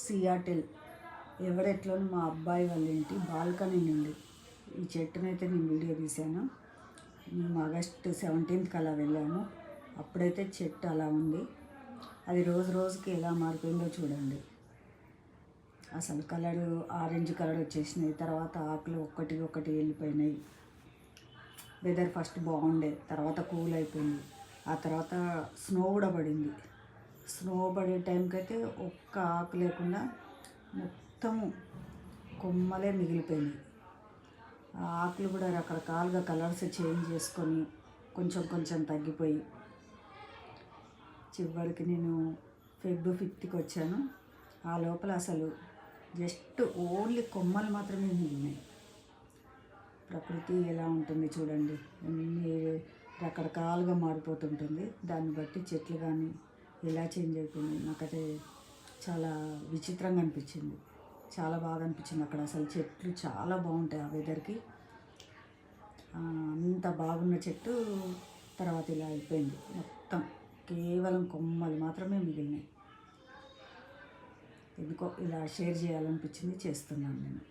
Seattle ఎవరెట్లోని మా అబ్బాయి వాళ్ళ ఇంటి బాల్కనీ నుండి ఈ చెట్టునైతే నేను వీడియో తీశాను. మేము ఆగస్టు 17th అలా వెళ్ళాము. అప్పుడైతే చెట్టు అలా ఉంది. అది రోజు రోజుకి ఎలా మారిపోయిందో చూడండి. అసలు కలరు ఆరెంజ్ కలర్ వచ్చేసినాయి. తర్వాత ఆకులు ఒక్కటి ఒక్కటి వెళ్ళిపోయినాయి. వెదర్ ఫస్ట్ బాగుండే, తర్వాత కూల్ అయిపోయింది. ఆ తర్వాత స్నో కూడా పడింది. స్నో పడే టైంకి అయితే ఒక్క ఆకు లేకుండా మొత్తము కొమ్మలే మిగిలిపోయినాయి. ఆ ఆకులు కూడా రకరకాలుగా కలర్స్ చేంజ్ చేసుకొని కొంచెం కొంచెం తగ్గిపోయి చివరికి నేను Feb 5th వచ్చాను. ఆ లోపల అసలు జస్ట్ ఓన్లీ కొమ్మలు మాత్రమే మిగిలినాయి. ప్రకృతి ఎలా ఉంటుంది చూడండి, అన్ని రకరకాలుగా మారిపోతుంటుంది. దాన్ని బట్టి చెట్లు కానీ ఎలా చేంజ్ అయిపోయింది. నాకైతే చాలా విచిత్రంగా అనిపించింది, చాలా బాగా అనిపించింది. అక్కడ అసలు చెట్లు చాలా బాగుంటాయి ఆ వెదర్కి. అంత బాగున్న చెట్టు తర్వాత ఇలా అయిపోయింది. మొత్తం కేవలం కొమ్మలు మాత్రమే మిగిలినాయి. ఎందుకో ఇలా షేర్ చేయాలనిపించింది, చేస్తున్నాను నేను.